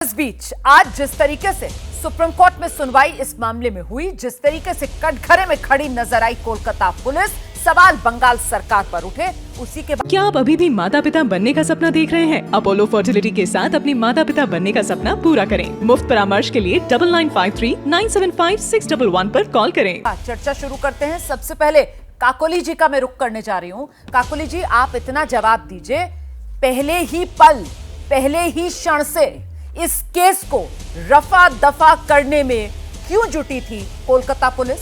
इस बीच आज जिस तरीके से सुप्रीम कोर्ट में सुनवाई इस मामले में हुई, जिस तरीके से कटघरे में खड़ी नजर आई कोलकाता पुलिस, सवाल बंगाल सरकार पर उठे। उसी के बाद क्या आप अभी भी माता पिता बनने का सपना देख रहे हैं? अपोलो फर्टिलिटी के साथ अपनी माता पिता बनने का सपना पूरा करें। मुफ्त परामर्श के लिए 9953975611 पर कॉल करें। चर्चा शुरू करते हैं। सबसे पहले काकोली जी का मैं रुख करने जा रही हूँ। काकोली जी, आप इतना जवाब दीजिए, पहले ही पल, पहले ही क्षण से इस केस को रफा दफा करने में क्यों जुटी थी कोलकाता पुलिस?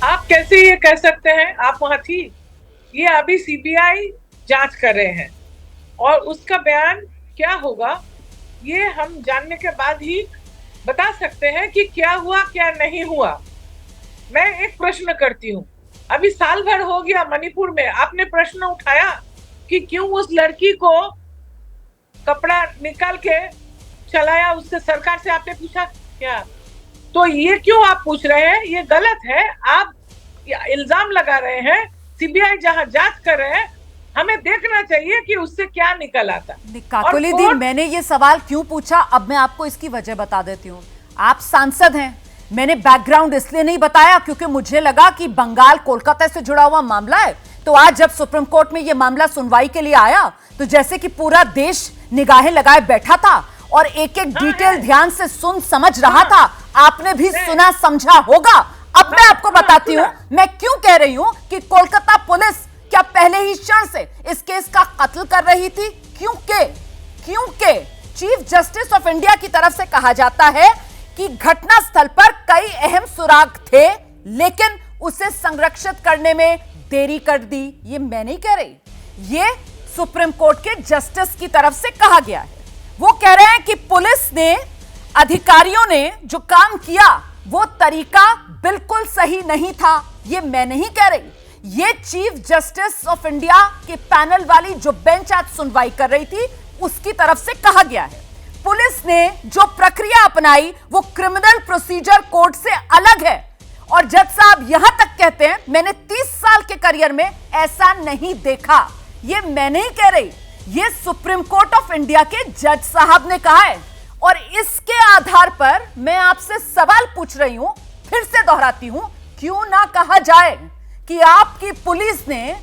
आप कैसे ये कह सकते हैं? आप वहां थी। ये अभी सीबीआई जांच कर रहे हैं और उसका बयान क्या होगा ये हम जानने के बाद ही बता सकते हैं कि क्या हुआ क्या नहीं हुआ। मैं एक प्रश्न करती हूँ, अभी साल भर हो गया मणिपुर में, आपने प्रश्न उठाया कि क्यों उस लड़की को कपड़ा निकाल के चलाया, उससे सरकार से आपने पूछा क्या? तो ये क्यों आप पूछ रहे हैं? ये गलत है। आप इल्जाम लगा रहे हैं। सीबीआई जहां जांच कर रहे हैं, हमें देखना चाहिए कि उससे क्या निकल आता। काकोली दी, मैंने ये सवाल क्यों पूछा, अब मैं आपको इसकी वजह बता देती हूँ। आप सांसद हैं, मैंने बैकग्राउंड इसलिए नहीं बताया क्योंकि मुझे लगा कि बंगाल कोलकाता से जुड़ा हुआ मामला है। तो आज जब सुप्रीम कोर्ट में यह मामला सुनवाई के लिए आया, तो जैसे कि पूरा देश निगाहें लगाए बैठा था और एक एक डिटेल ध्यान से सुन समझ रहा था, आपने भी सुना समझा होगा। अब मैं आपको बताती हूँ मैं क्यों कह रही हूँ कि कोलकाता पुलिस क्या पहले ही क्षण से इस केस का कत्ल कर रही थी। क्योंकि चीफ जस्टिस ऑफ इंडिया की तरफ से कहा जाता है कि घटना स्थल पर कई अहम सुराग थे, लेकिन उसे संरक्षित करने में देरी कर दी। ये मैं नहीं कह रही, ये सुप्रीम कोर्ट के जस्टिस की तरफ से कहा गया है। वो कह रहे हैं कि पुलिस ने, अधिकारियों ने जो काम किया वो तरीका बिल्कुल सही नहीं था। ये मैं नहीं कह रही, ये चीफ जस्टिस ऑफ इंडिया के पैनल वाली जो बेंच आज सुनवाई कर रही थी उसकी तरफ से कहा गया है। पुलिस ने जो प्रक्रिया अपनाई वो क्रिमिनल प्रोसीजर कोड से अलग है। और जज साहब यहां तक कहते हैं, मैंने 30 साल के करियर में ऐसा नहीं देखा। ये मैं नहीं कह रही, ये सुप्रीम कोर्ट ऑफ इंडिया के जज साहब ने कहा है। और इसके आधार पर मैं आपसे सवाल पूछ रही हूं, फिर से दोहराती हूं, क्यों ना कहा जाए कि आपकी पुलिस ने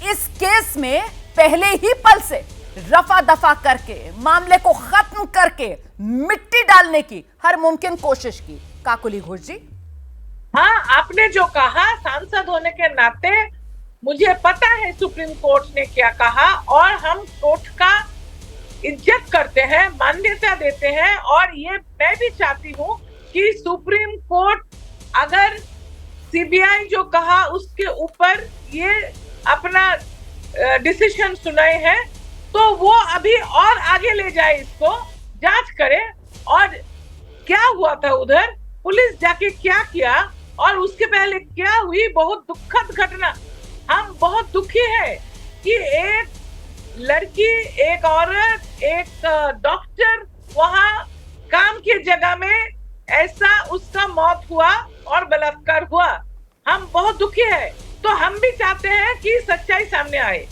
इस केस में पहले ही पल से रफा दफा करके, मामले को खत्म करके मिट्टी डालने की हर मुमकिन कोशिश की। काकोली घोष जी, हाँ, आपने जो कहा, सांसद होने के नाते मुझे पता है सुप्रीम कोर्ट ने क्या कहा और हम कोर्ट का इज्जत करते हैं, मान्यता देते हैं। और ये मैं भी चाहती हूँ कि सुप्रीम कोर्ट अगर सीबीआई जो कहा उसके ऊपर ये अपना डिसीजन सुनाए हैं तो वो अभी और आगे ले जाए, इसको जांच करे और क्या हुआ था उधर, पुलिस जाके क्या किया और उसके पहले क्या हुई। बहुत दुखद घटना। हम बहुत दुखी है कि एक लड़की, एक औरत, एक डॉक्टर वहां काम की जगह में ऐसा उसका मौत हुआ और बलात्कार हुआ। हम बहुत दुखी है, तो हम भी चाहते हैं कि सच्चाई सामने आए।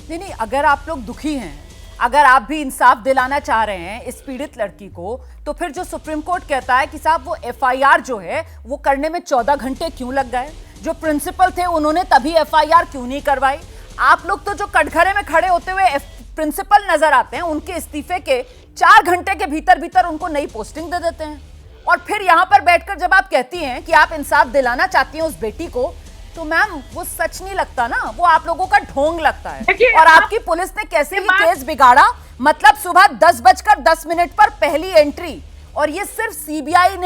नहीं, अगर आप लोग दुखी हैं, अगर आप भी इंसाफ दिलाना चाह रहे हैं इस पीड़ित लड़की को, तो फिर जो सुप्रीम कोर्ट कहता है कि साहब वो एफआईआर जो है वो करने में 14 घंटे क्यों लग गए, जो प्रिंसिपल थे उन्होंने तभी एफआईआर क्यों नहीं करवाई। आप लोग तो जो कटघरे में खड़े होते हुए प्रिंसिपल नजर आते हैं, उनके इस्तीफे के 4 घंटे के भीतर उनको नई पोस्टिंग दे देते हैं। और फिर यहां पर बैठकर जब आप कहती हैं कि आप इंसाफ दिलाना चाहती हैं उस बेटी को, तो मैम वो सच नहीं लगता ना, वो आप लोगों का ढोंग लगता है। और आपकी पुलिस ने कैसे ही केस बिगाड़ा, मतलब सुबह 10:10 पर पहली एंट्री, और ये सिर्फ सीबीआई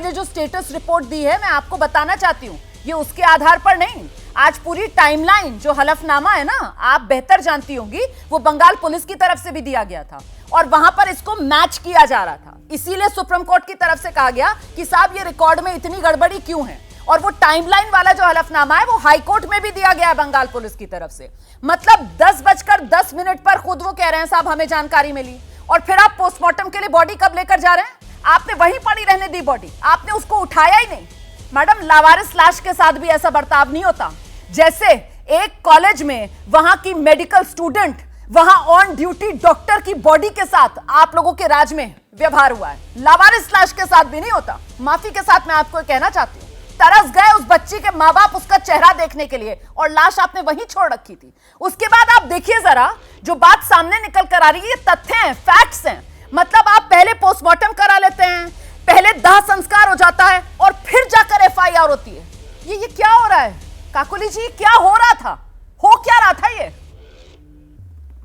ने जो स्टेटस रिपोर्ट दी है, मैं आपको बताना चाहती हूँ, ये उसके आधार पर नहीं। आज पूरी टाइमलाइन जो हलफनामा है ना, आप बेहतर जानती होंगी, वो बंगाल पुलिस की तरफ से भी दिया गया था और वहां पर इसको मैच किया जा रहा था। इसीलिए सुप्रीम कोर्ट की तरफ से कहा गया कि साहब ये रिकॉर्ड में इतनी गड़बड़ी क्यों है। और वो टाइमलाइन वाला जो हलफनामा है वो हाई कोर्ट में भी दिया गया है बंगाल पुलिस की तरफ से। मतलब 10:10 पर खुद वो कह रहे हैं साहब हमें जानकारी मिली, और फिर आप पोस्टमार्टम के लिए बॉडी कब लेकर जा रहे हैं? आपने वहीं पड़ी रहने दी बॉडी, आपने उसको उठाया ही नहीं। मैडम, लावारिस लाश के साथ भी ऐसा बर्ताव नहीं होता। जैसे एक कॉलेज में वहां की मेडिकल स्टूडेंट वहां ऑन ड्यूटी डॉक्टर की बॉडी के साथ आप लोगों के राज में व्यवहार हुआ है, लावारिस लाश के साथ भी नहीं होता। माफी के साथ मैं आपको कहना चाहती हूँ, तरस गए उस बच्ची के माँ बाप उसका चेहरा देखने के लिए, और लाश आपने वहीं छोड़ रखी थी। उसके बाद आप देखिए जरा, जो बात सामने निकल कर आ रही है, ये तथ्य हैं, फैक्ट्स हैं। मतलब आप पहले पोस्टमार्टम करा लेते हैं, पहले दाह संस्कार हो जाता है, और फिर जाकर FIR होती है। ये क्या हो रहा है काकोली जी, क्या हो रहा था, हो क्या रहा था ये?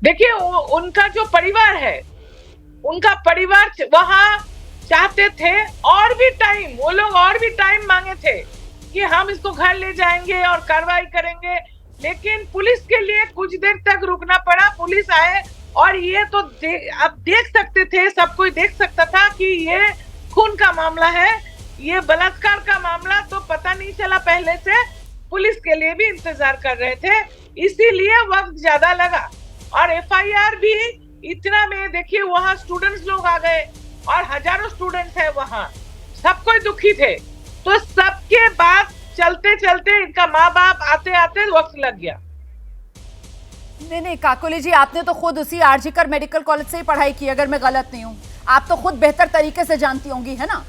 देखिए, उनका जो परिवार है, उनका परिवार वहां चाहते थे और भी टाइम, वो लोग और भी टाइम मांगे थे कि हम इसको घर ले जाएंगे और कार्रवाई करेंगे, लेकिन पुलिस के लिए कुछ देर तक रुकना पड़ा। पुलिस आए और ये तो अब देख सकते थे, सब कोई देख सकता था कि ये खून का मामला है, ये बलात्कार का मामला, तो पता नहीं चला पहले से। पुलिस के लिए भी इंतजार कर रहे थे, इसीलिए वक्त ज्यादा लगा। और FIR भी इतना में, देखिए वहां स्टूडेंट्स लोग आ गए और हजारों स्टूडेंट्स हैं वहां, सब कोई दुखी थे। तो सबके बाद चलते चलते इनका माँ बाप आते आते वक्त लग गया। नहीं काकोली जी, आपने तो खुद उसी आरजीकर मेडिकल कॉलेज से ही पढ़ाई की, अगर मैं गलत नहीं हूं। आप तो खुद बेहतर तरीके से जानती होंगी, है ना?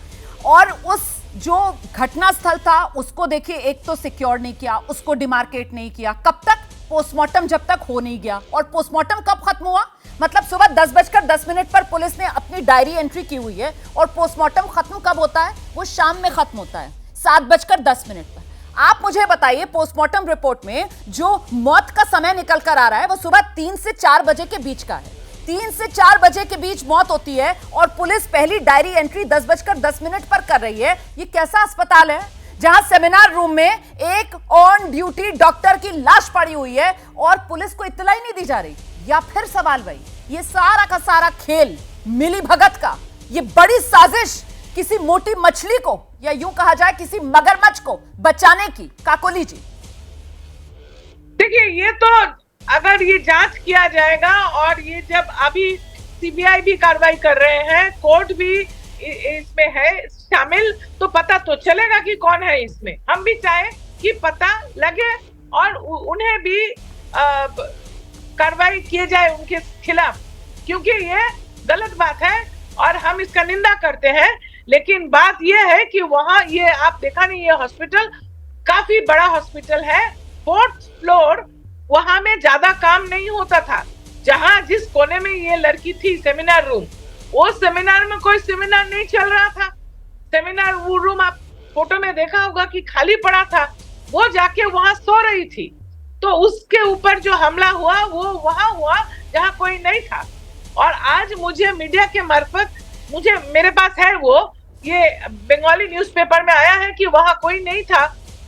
और उस जो घटना स्थल था उसको देखिए, एक तो सिक्योर नहीं किया, उसको डिमार्केट नहीं किया। कब तक? पोस्टमार्टम जब तक हो नहीं गया। और पोस्टमार्टम कब खत्म हुआ? मतलब सुबह 10:10 पर पुलिस ने अपनी डायरी एंट्री की हुई है, और पोस्टमार्टम खत्म कब होता है? वो शाम में खत्म होता है 7:10 पर। आप मुझे बताइए, पोस्टमार्टम रिपोर्ट में जो मौत का समय निकल कर आ रहा है वो सुबह 3 से 4 बजे के बीच का है। 3 से 4 बजे के बीच मौत होती है और पुलिस पहली डायरी एंट्री 10:10 पर कर रही है। ये कैसा अस्पताल है जहां सेमिनार रूम में एक ऑन ड्यूटी डॉक्टर की लाश पड़ी हुई है और पुलिस को इत्तला ही नहीं दी जा रही? या फिर सवाल भाई, ये सारा का सारा खेल मिली भगत का, ये बड़ी साजिश किसी मोटी मछली को, या यूं कहा जाए किसी मगरमच्छ को बचाने की, काकोली जी? देखिए, ये तो अगर ये जांच किया जाएगा, और ये जब अभी CBI भी कार्रवाई कर रहे हैं, कोर्ट भी इसमें है शामिल, तो पता तो चलेगा कि कौन है इसमें। हम भी चाहे कि पता लगे और उन्हें भी कार्रवाई किए जाए उनके खिलाफ, क्योंकि ये गलत बात है और हम इसका निंदा करते हैं। लेकिन बात ये है कि वहां ये आप देखा नहीं, ये हॉस्पिटल काफी बड़ा हॉस्पिटल है, 4th फ्लोर, वहां में ज्यादा काम नहीं होता था। जहां जिस कोने में ये लड़की थी, सेमिनार रूम, वो सेमिनार में कोई सेमिनार नहीं चल रहा था। सेमिनार वो रूम आप फोटो में देखा होगा कि खाली पड़ा था, वो जाके वहां सो रही थी। तो उसके ऊपर जो हमला हुआ वो वहां हुआ जहां कोई नहीं था। और आज मुझे मीडिया के मार्फत, मेरे पास है वो, ये बंगाली न्यूज़पेपर में आया है कि वहां कोई नहीं था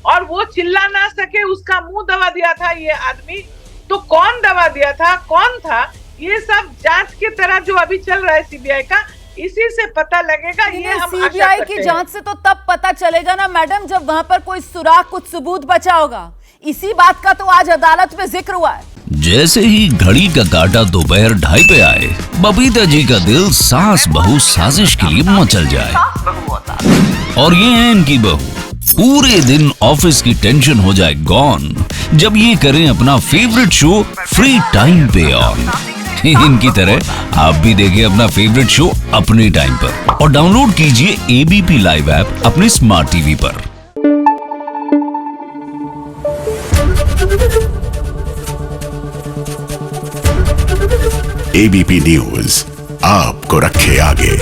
और वो चिल्ला ना सके, उसका मुंह दबा दिया था ये आदमी। तो कौन दबा दिया था, कौन था, ये सब जांच की तरह जो अभी चल रहा है CBI का, इसी से पता लगेगा। ये हम CBI की जांच से तो तब पता चलेगा ना मैडम, जब वहां पर कोई सुराग, कुछ सबूत बचा होगा। इसी बात का तो आज अदालत में जिक्र हुआ है। जैसे ही घड़ी का काटा दोपहर 2:30 पे आए, बबीता जी का दिल सास बहू साजिश के लिए मचल जाए। और ये है इनकी बहू, पूरे दिन ऑफिस की टेंशन हो जाए गॉन जब ये करें अपना फेवरेट शो फ्री टाइम पे ऑन। इनकी तरह आप भी देखिए अपना फेवरेट शो अपने टाइम पर, और डाउनलोड कीजिए ABP लाइव ऐप अपने स्मार्ट टीवी पर। ABP न्यूज आपको रखे आगे।